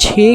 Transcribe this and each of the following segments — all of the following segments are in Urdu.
6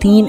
3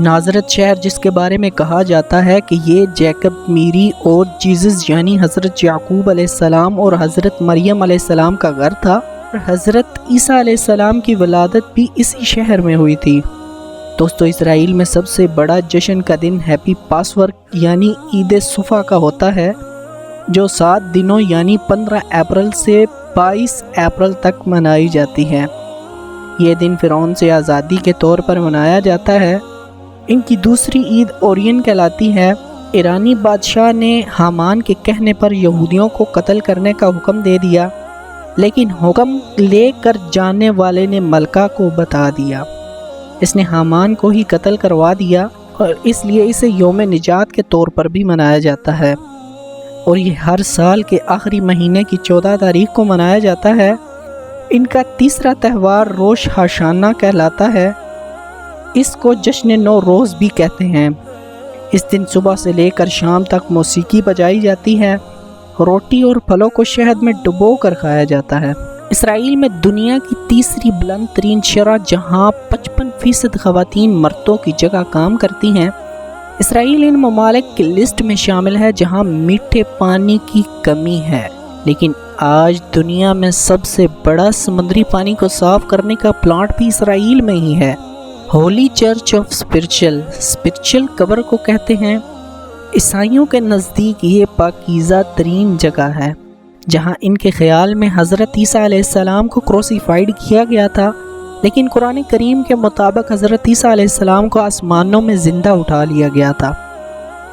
نازرت شہر جس کے بارے میں کہا جاتا ہے کہ یہ جیکب میری اور جیزس یعنی حضرت یعقوب علیہ السلام اور حضرت مریم علیہ السلام کا گھر تھا، اور حضرت عیسیٰ علیہ السلام کی ولادت بھی اسی شہر میں ہوئی تھی۔ دوستو، اسرائیل میں سب سے بڑا جشن کا دن ہیپی پاسور یعنی عید صفا کا ہوتا ہے، جو 7 دنوں یعنی 15 اپریل سے 22 اپریل تک منائی جاتی ہے۔ یہ دن فرعون سے آزادی کے طور پر منایا جاتا ہے۔ ان کی دوسری عید اورین کہلاتی ہے۔ ایرانی بادشاہ نے حامان کے کہنے پر یہودیوں کو قتل کرنے کا حکم دے دیا، لیکن حکم لے کر جانے والے نے ملکہ کو بتا دیا۔ اس نے حامان کو ہی قتل کروا دیا، اور اس لیے اسے یوم نجات کے طور پر بھی منایا جاتا ہے، اور یہ ہر سال کے آخری مہینے کی 14 تاریخ کو منایا جاتا ہے۔ ان کا تیسرا تہوار روش ہاشانہ کہلاتا ہے۔ اس کو جشن نو روز بھی کہتے ہیں۔ اس دن صبح سے لے کر شام تک موسیقی بجائی جاتی ہے، روٹی اور پھلوں کو شہد میں ڈبو کر کھایا جاتا ہے۔ اسرائیل میں دنیا کی تیسری بلند ترین شرح جہاں 55% خواتین مردوں کی جگہ کام کرتی ہیں۔ اسرائیل ان ممالک کی لسٹ میں شامل ہے جہاں میٹھے پانی کی کمی ہے، لیکن آج دنیا میں سب سے بڑا سمندری پانی کو صاف کرنے کا پلانٹ بھی اسرائیل میں ہی ہے۔ ہولی چرچ آف اسپرچل قبر کو کہتے ہیں۔ عیسائیوں کے نزدیک یہ پاکیزہ ترین جگہ ہے، جہاں ان کے خیال میں حضرت عیسیٰ علیہ السلام کو کروسیفائیڈ کیا گیا تھا، لیکن قرآن کریم کے مطابق حضرت عیسیٰ علیہ السلام کو آسمانوں میں زندہ اٹھا لیا گیا تھا،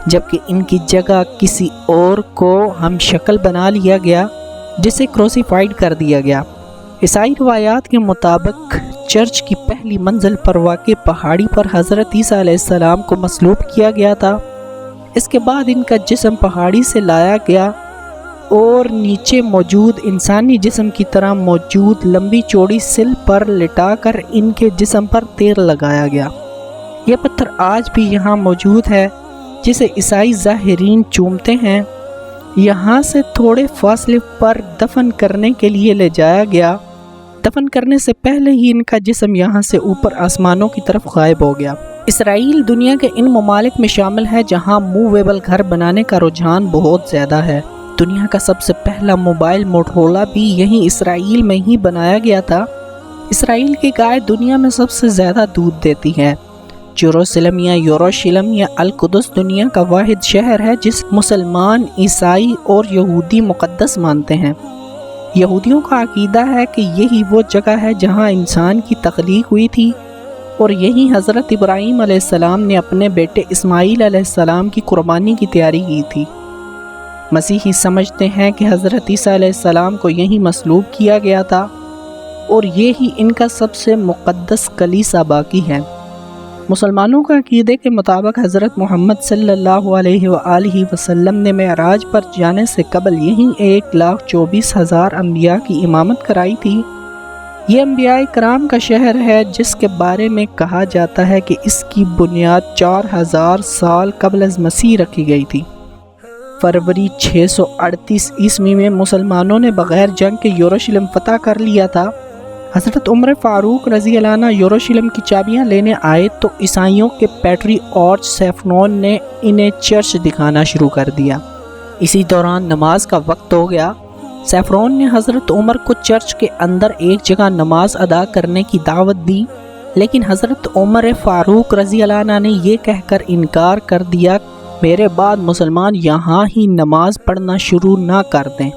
جبکہ ان کی جگہ کسی اور کو ہم شکل بنا لیا گیا جسے کروسیفائیڈ کر دیا گیا۔ عیسائی روایات کے مطابق چرچ کی پہلی منزل پر واقع پہاڑی پر حضرت عیسیٰ علیہ السلام کو مصلوب کیا گیا تھا۔ اس کے بعد ان کا جسم پہاڑی سے لایا گیا اور نیچے موجود انسانی جسم کی طرح موجود لمبی چوڑی سل پر لٹا کر ان کے جسم پر تیل لگایا گیا۔ یہ پتھر آج بھی یہاں موجود ہے، جسے عیسائی زائرین چومتے ہیں۔ یہاں سے تھوڑے فاصلے پر دفن کرنے کے لیے لے جایا گیا۔ دفن کرنے سے پہلے ہی ان کا جسم یہاں سے اوپر آسمانوں کی طرف غائب ہو گیا۔ اسرائیل دنیا کے ان ممالک میں شامل ہے جہاں موویبل گھر بنانے کا رجحان بہت زیادہ ہے۔ دنیا کا سب سے پہلا موبائل موٹرولا بھی یہیں اسرائیل میں ہی بنایا گیا تھا۔ اسرائیل کی گائے دنیا میں سب سے زیادہ دودھ دیتی ہے۔ جیروسلم یا یروشلم یا القدس دنیا کا واحد شہر ہے جس مسلمان، عیسائی اور یہودی مقدس مانتے ہیں۔ یہودیوں کا عقیدہ ہے کہ یہی وہ جگہ ہے جہاں انسان کی تخلیق ہوئی تھی، اور یہی حضرت ابراہیم علیہ السلام نے اپنے بیٹے اسماعیل علیہ السلام کی قربانی کی تیاری کی تھی۔ مسیحی سمجھتے ہیں کہ حضرت عیسیٰ علیہ السلام کو یہیں مصلوب کیا گیا تھا، اور یہی ان کا سب سے مقدس کلیسا باقی ہے۔ مسلمانوں کا عقیدے کے مطابق حضرت محمد صلی اللہ علیہ وآلہ وسلم نے معراج پر جانے سے قبل یہیں 1,24,000 انبیاء کی امامت کرائی تھی۔ یہ انبیاء کرام کا شہر ہے جس کے بارے میں کہا جاتا ہے کہ اس کی بنیاد 4,000 سال قبل از مسیح رکھی گئی تھی۔ فروری 638 عیسوی میں مسلمانوں نے بغیر جنگ کے یروشلم فتح کر لیا تھا۔ حضرت عمر فاروق رضی اللہ عنہ یروشلم کی چابیاں لینے آئے تو عیسائیوں کے پیٹری آرچ سیفرون نے انہیں چرچ دکھانا شروع کر دیا۔ اسی دوران نماز کا وقت ہو گیا۔ سیفرون نے حضرت عمر کو چرچ کے اندر ایک جگہ نماز ادا کرنے کی دعوت دی، لیکن حضرت عمر فاروق رضی اللہ عنہ نے یہ کہہ کر انکار کر دیا، میرے بعد مسلمان یہاں ہی نماز پڑھنا شروع نہ کر دیں۔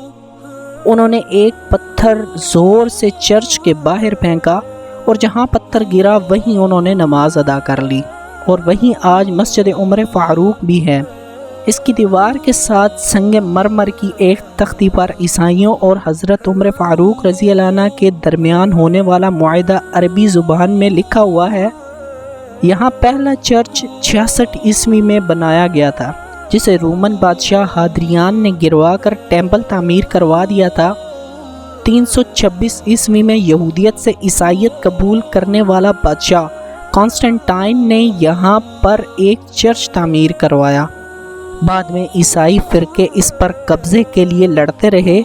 انہوں نے ایک پتھر زور سے چرچ کے باہر پھینکا، اور جہاں پتھر گرا وہیں انہوں نے نماز ادا کر لی، اور وہیں آج مسجد عمر فاروق بھی ہے۔ اس کی دیوار کے ساتھ سنگ مرمر کی ایک تختی پر عیسائیوں اور حضرت عمر فاروق رضی اللہ عنہ کے درمیان ہونے والا معاہدہ عربی زبان میں لکھا ہوا ہے۔ یہاں پہلا چرچ 66 عیسوی میں بنایا گیا تھا، جسے رومن بادشاہ ہادریان نے گروا کر ٹیمپل تعمیر کروا دیا تھا۔ 326 عیسوی میں یہودیت سے عیسائیت قبول کرنے والا بادشاہ کانسٹنٹائن نے یہاں پر ایک چرچ تعمیر کروایا۔ بعد میں عیسائی فرقے اس پر قبضے کے لیے لڑتے رہے،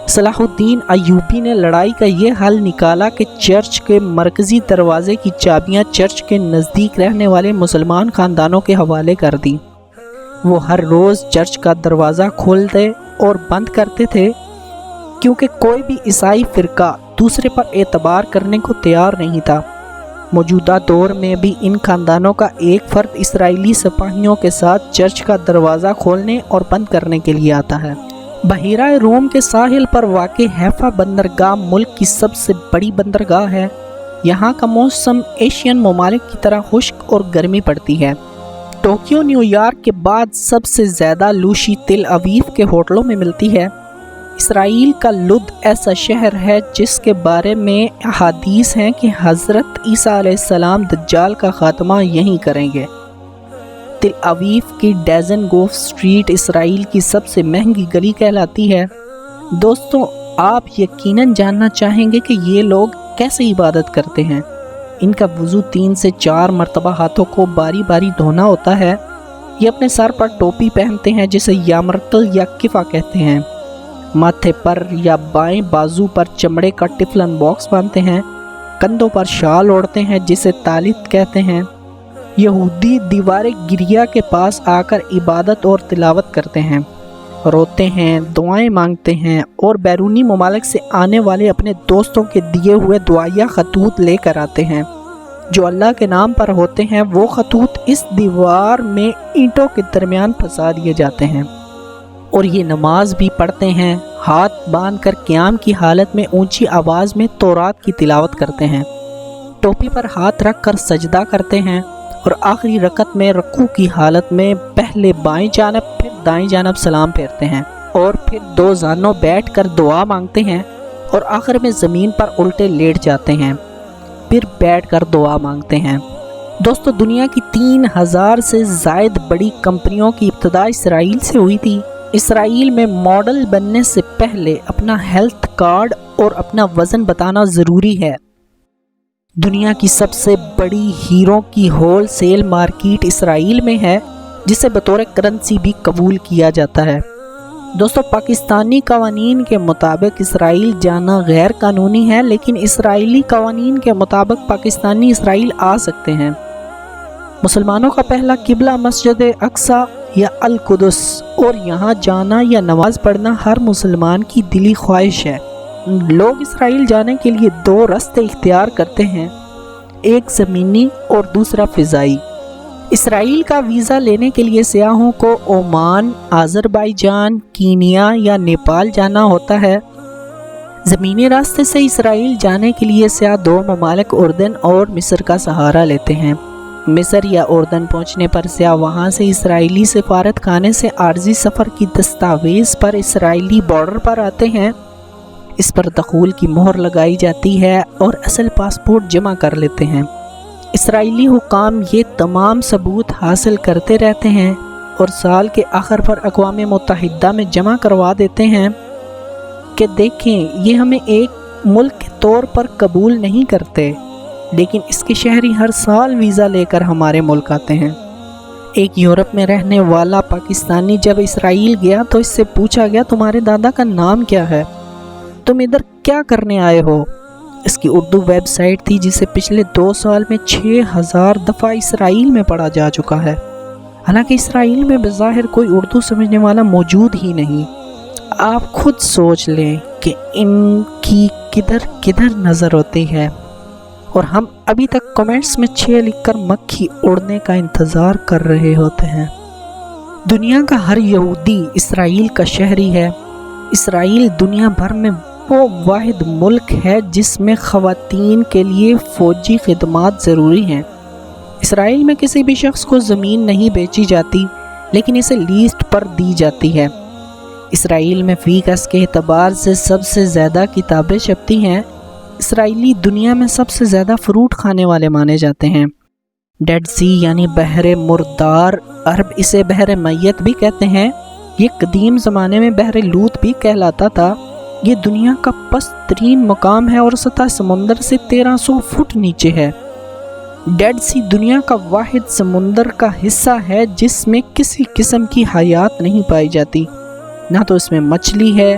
صلاح الدین ایوبی نے لڑائی کا یہ حل نکالا کہ چرچ کے مرکزی دروازے کی چابیاں چرچ کے نزدیک رہنے والے مسلمان خاندانوں کے حوالے کر دی۔ وہ ہر روز چرچ کا دروازہ کھولتے اور بند کرتے تھے، کیونکہ کوئی بھی عیسائی فرقہ دوسرے پر اعتبار کرنے کو تیار نہیں تھا۔ موجودہ دور میں بھی ان خاندانوں کا ایک فرد اسرائیلی سپاہیوں کے ساتھ چرچ کا دروازہ کھولنے اور بند کرنے کے لیے آتا ہے۔ بحیرہ روم کے ساحل پر واقع حیفا بندرگاہ ملک کی سب سے بڑی بندرگاہ ہے۔ یہاں کا موسم ایشین ممالک کی طرح خشک اور گرمی پڑتی ہے۔ ٹوکیو نیو یارک کے بعد سب سے زیادہ لوشی تل اویو کے ہوٹلوں میں ملتی ہے۔ اسرائیل کا لد ایسا شہر ہے جس کے بارے میں احادیث ہیں کہ حضرت عیسیٰ علیہ السلام دجال کا خاتمہ یہیں کریں گے۔ تل اویو کی ڈیزن گوف سٹریٹ اسرائیل کی سب سے مہنگی گلی کہلاتی ہے۔ دوستوں، آپ یقیناً جاننا چاہیں گے کہ یہ لوگ کیسے عبادت کرتے ہیں۔ ان کا وضو 3 سے 4 مرتبہ ہاتھوں کو باری باری دھونا ہوتا ہے۔ یہ اپنے سر پر ٹوپی پہنتے ہیں جسے یامرتل یا کفا کہتے ہیں۔ ماتھے پر یا بائیں بازو پر چمڑے کا ٹفلن باکس باندھتے ہیں۔ کندھوں پر شال اوڑھتے ہیں جسے تالت کہتے ہیں۔ یہودی دیوار گریا کے پاس آ کر عبادت اور تلاوت کرتے ہیں، روتے ہیں، دعائیں مانگتے ہیں اور بیرونی ممالک سے آنے والے اپنے دوستوں کے دیے ہوئے دعائیہ خطوط لے کر آتے ہیں۔ جو اللہ کے نام پر ہوتے ہیں وہ خطوط اس دیوار میں اینٹوں کے درمیان پھنسا دیے جاتے ہیں، اور یہ نماز بھی پڑھتے ہیں۔ ہاتھ باندھ کر قیام کی حالت میں اونچی آواز میں تورات کی تلاوت کرتے ہیں، ٹوپی پر ہاتھ رکھ کر سجدہ کرتے ہیں، اور آخری رکعت میں رکوع کی حالت میں پہلے بائیں جانب پھر دائیں جانب سلام پھیرتے ہیں، اور پھر 2 زانوں بیٹھ کر دعا مانگتے ہیں، اور آخر میں زمین پر الٹے لیٹ جاتے ہیں، پھر بیٹھ کر دعا مانگتے ہیں۔ دوستو، دنیا کی 3000 سے زائد بڑی کمپنیوں کی ابتدا اسرائیل سے ہوئی تھی۔ اسرائیل میں ماڈل بننے سے پہلے اپنا ہیلتھ کارڈ اور اپنا وزن بتانا ضروری ہے۔ دنیا کی سب سے بڑی ہیروں کی ہول سیل مارکیٹ اسرائیل میں ہے، جسے بطور کرنسی بھی قبول کیا جاتا ہے۔ دوستو، پاکستانی قوانین کے مطابق اسرائیل جانا غیر قانونی ہے، لیکن اسرائیلی قوانین کے مطابق پاکستانی اسرائیل آ سکتے ہیں۔ مسلمانوں کا پہلا قبلہ مسجد اقصی یا القدس، اور یہاں جانا یا نماز پڑھنا ہر مسلمان کی دلی خواہش ہے۔ لوگ اسرائیل جانے کے لیے 2 راستے اختیار کرتے ہیں، ایک زمینی اور دوسرا فضائی۔ اسرائیل کا ویزا لینے کے لیے سیاحوں کو عمان، آذربائیجان، کینیا یا نیپال جانا ہوتا ہے۔ زمینی راستے سے اسرائیل جانے کے لیے سیاح 2 ممالک اردن اور مصر کا سہارا لیتے ہیں۔ مصر یا اردن پہنچنے پر سیاح وہاں سے اسرائیلی سفارت خانے سے عارضی سفر کی دستاویز پر اسرائیلی بارڈر پر آتے ہیں۔ اس پر دخول کی مہر لگائی جاتی ہے اور اصل پاسپورٹ جمع کر لیتے ہیں۔ اسرائیلی حکام یہ تمام ثبوت حاصل کرتے رہتے ہیں اور سال کے آخر پر اقوام متحدہ میں جمع کروا دیتے ہیں کہ دیکھیں، یہ ہمیں ایک ملک کے طور پر قبول نہیں کرتے، لیکن اس کے شہری ہر سال ویزا لے کر ہمارے ملک آتے ہیں۔ ایک یورپ میں رہنے والا پاکستانی جب اسرائیل گیا تو اس سے پوچھا گیا، تمہارے دادا کا نام کیا ہے؟ تم ادھر کیا کرنے آئے ہو؟ اس کی اردو ویب سائٹ تھی جسے پچھلے 2 سال میں 6000 دفعہ اسرائیل میں پڑھا جا چکا ہے، حالانکہ اسرائیل میں بظاہر کوئی اردو سمجھنے والا موجود ہی نہیں۔ آپ خود سوچ لیں کہ ان کی کدھر کدھر نظر ہوتی ہے، اور ہم ابھی تک کمنٹس میں 6 لکھ کر مکھی اڑنے کا انتظار کر رہے ہوتے ہیں۔ دنیا کا ہر یہودی اسرائیل کا شہری ہے۔ اسرائیل دنیا بھر میں وہ واحد ملک ہے جس میں خواتین کے لیے فوجی خدمات ضروری ہیں۔ اسرائیل میں کسی بھی شخص کو زمین نہیں بیچی جاتی، لیکن اسے لیسٹ پر دی جاتی ہے۔ اسرائیل میں فی گز کے اعتبار سے سب سے زیادہ کتابیں چھپتی ہیں۔ اسرائیلی دنیا میں سب سے زیادہ فروٹ کھانے والے مانے جاتے ہیں۔ ڈیڈ سی یعنی بحر مردار، عرب اسے بحر میت بھی کہتے ہیں، یہ قدیم زمانے میں بحر لوط بھی کہلاتا تھا۔ یہ دنیا کا پست ترین مقام ہے اور سطح سمندر سے 1300 فٹ نیچے ہے۔ ڈیڈ سی دنیا کا واحد سمندر کا حصہ ہے جس میں کسی قسم کی حیات نہیں پائی جاتی، نہ تو اس میں مچھلی ہے،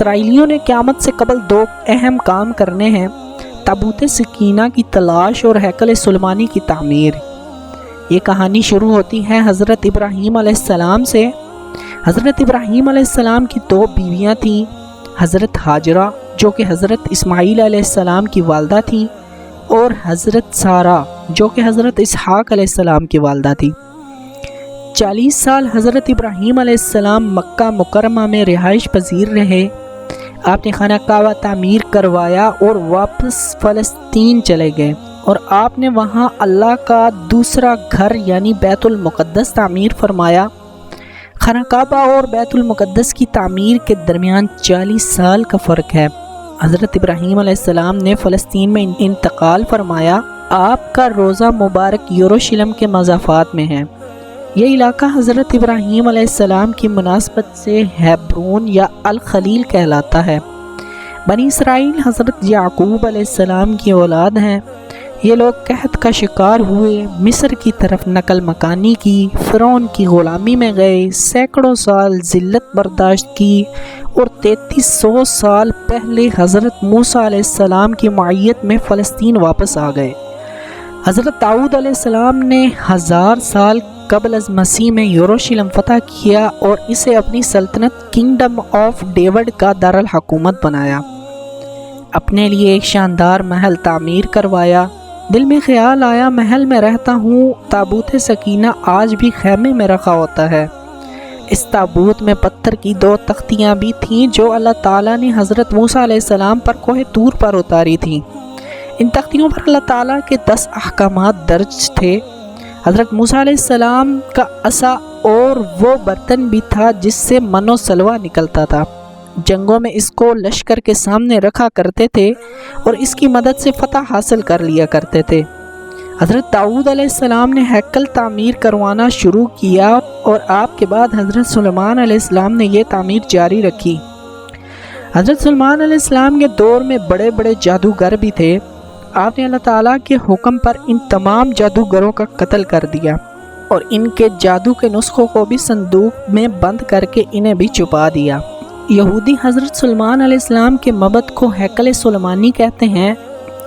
اسرائیلیوں نے قیامت سے قبل دو اہم کام کرنے ہیں: تابوت سکینہ کی تلاش اور ہیکل سلیمانی کی تعمیر۔ یہ کہانی شروع ہوتی ہے حضرت ابراہیم علیہ السلام سے۔ حضرت ابراہیم علیہ السلام کی دو بیویاں تھیں، حضرت ہاجرہ جو کہ حضرت اسماعیل علیہ السلام کی والدہ تھیں، اور حضرت سارہ جو کہ حضرت اسحاق علیہ السلام کی والدہ تھی۔ 40 سال حضرت ابراہیم علیہ السلام مکہ مکرمہ میں رہائش پذیر رہے۔ آپ نے خانہ کعبہ تعمیر کروایا اور واپس فلسطین چلے گئے، اور آپ نے وہاں اللہ کا دوسرا گھر یعنی بیت المقدس تعمیر فرمایا۔ خانہ کعبہ اور بیت المقدس کی تعمیر کے درمیان 40 سال کا فرق ہے۔ حضرت ابراہیم علیہ السلام نے فلسطین میں انتقال فرمایا۔ آپ کا روضہ مبارک یروشلم کے مضافات میں ہے۔ یہ علاقہ حضرت ابراہیم علیہ السلام کی مناسبت سے ہیبرون یا الخلیل کہلاتا ہے۔ بنی اسرائیل حضرت یعقوب علیہ السلام کی اولاد ہیں۔ یہ لوگ قحط کا شکار ہوئے، مصر کی طرف نقل مکانی کی، فرعون کی غلامی میں گئے، سینکڑوں سال ذلت برداشت کی، اور 3300 سال پہلے حضرت موسیٰ علیہ السلام کی معیت میں فلسطین واپس آ گئے۔ حضرت داؤد علیہ السلام نے 1000 سال قبل از مسیح میں یروشلم فتح کیا اور اسے اپنی سلطنت کنگڈم آف ڈیوڈ کا دارالحکومت بنایا۔ اپنے لیے ایک شاندار محل تعمیر کروایا۔ دل میں خیال آیا محل میں رہتا ہوں، تابوت سکینہ آج بھی خیمے میں رکھا ہوتا ہے۔ اس تابوت میں پتھر کی 2 تختیاں بھی تھیں جو اللہ تعالیٰ نے حضرت موسیٰ علیہ السلام پر کوہ طور پر اتاری تھیں۔ ان تختیوں پر اللہ تعالیٰ کے 10 احکامات درج تھے۔ حضرت موسیٰ علیہ السلام کا عصا اور وہ برتن بھی تھا جس سے من و سلوہ نکلتا تھا۔ جنگوں میں اس کو لشکر کے سامنے رکھا کرتے تھے اور اس کی مدد سے فتح حاصل کر لیا کرتے تھے۔ حضرت داؤد علیہ السلام نے ہیکل تعمیر کروانا شروع کیا اور آپ کے بعد حضرت سلیمان علیہ السلام نے یہ تعمیر جاری رکھی۔ حضرت سلیمان علیہ السلام کے دور میں بڑے بڑے جادوگر بھی تھے۔ آپ نے اللہ تعالیٰ کے حکم پر ان تمام جادوگروں کا قتل کر دیا اور ان کے جادو کے نسخوں کو بھی صندوق میں بند کر کے انہیں بھی چھپا دیا۔ یہودی حضرت سلیمان علیہ السلام کے معبد کو ہیکل سلیمانی کہتے ہیں،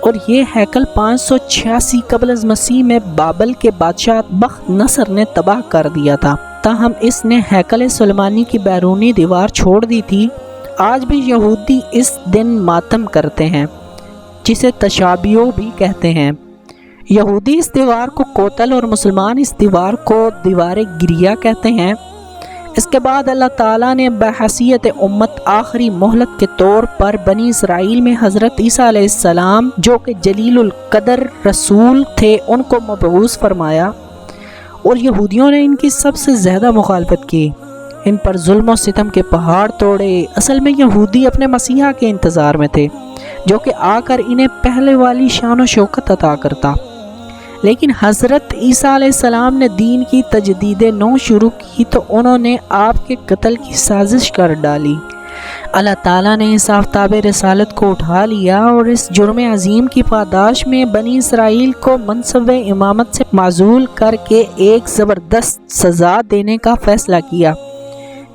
اور یہ ہیکل 586 قبل از مسیح میں بابل کے بادشاہ بخت نصر نے تباہ کر دیا تھا، تاہم اس نے ہیکل سلیمانی کی بیرونی دیوار چھوڑ دی تھی۔ آج بھی یہودی اس دن ماتم کرتے ہیں، جسے تشابیو بھی کہتے ہیں۔ یہودی اس دیوار کو کوتل اور مسلمان اس دیوار کو دیوار گریہ کہتے ہیں۔ اس کے بعد اللہ تعالیٰ نے بحیثیت امت آخری مہلت کے طور پر بنی اسرائیل میں حضرت عیسیٰ علیہ السلام جو کہ جلیل القدر رسول تھے ان کو مبعوث فرمایا، اور یہودیوں نے ان کی سب سے زیادہ مخالفت کی، ان پر ظلم و ستم کے پہاڑ توڑے۔ اصل میں یہودی اپنے مسیحا کے انتظار میں تھے جو کہ آ کر انہیں پہلے والی شان و شوکت عطا کرتا، لیکن حضرت عیسیٰ علیہ السلام نے دین کی تجدید نو شروع کی تو انہوں نے آپ کے قتل کی سازش کر ڈالی۔ اللہ تعالیٰ نے اس آفتاب رسالت کو اٹھا لیا اور اس جرم عظیم کی پاداش میں بنی اسرائیل کو منصب امامت سے معزول کر کے ایک زبردست سزا دینے کا فیصلہ کیا۔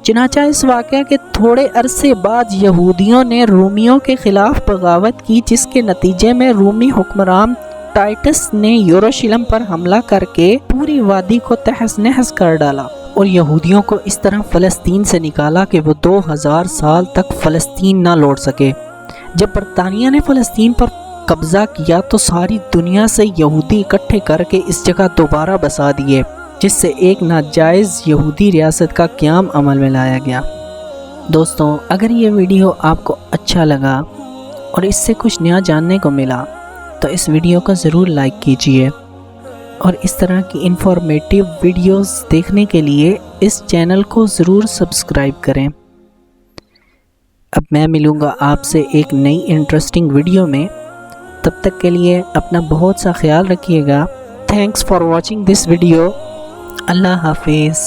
چنانچہ اس واقعہ کے تھوڑے عرصے بعد یہودیوں نے رومیوں کے خلاف بغاوت کی، جس کے نتیجے میں رومی حکمران ٹائٹس نے یروشلم پر حملہ کر کے پوری وادی کو تہس نہس کر ڈالا اور یہودیوں کو اس طرح فلسطین سے نکالا کہ وہ 2000 سال تک فلسطین نہ لوٹ سکے۔ جب برطانیہ نے فلسطین پر قبضہ کیا تو ساری دنیا سے یہودی اکٹھے کر کے اس جگہ دوبارہ بسا دیے، جس سے ایک ناجائز یہودی ریاست کا قیام عمل میں لایا گیا۔ دوستوں، اگر یہ ویڈیو آپ کو اچھا لگا اور اس سے کچھ نیا جاننے کو ملا تو اس ویڈیو کو ضرور لائک کیجئے، اور اس طرح کی انفارمیٹیو ویڈیوز دیکھنے کے لیے اس چینل کو ضرور سبسکرائب کریں۔ اب میں ملوں گا آپ سے ایک نئی انٹرسٹنگ ویڈیو میں، تب تک کے لیے اپنا بہت سا خیال رکھیے گا۔ Thanks for watching this video. اللہ حافظ۔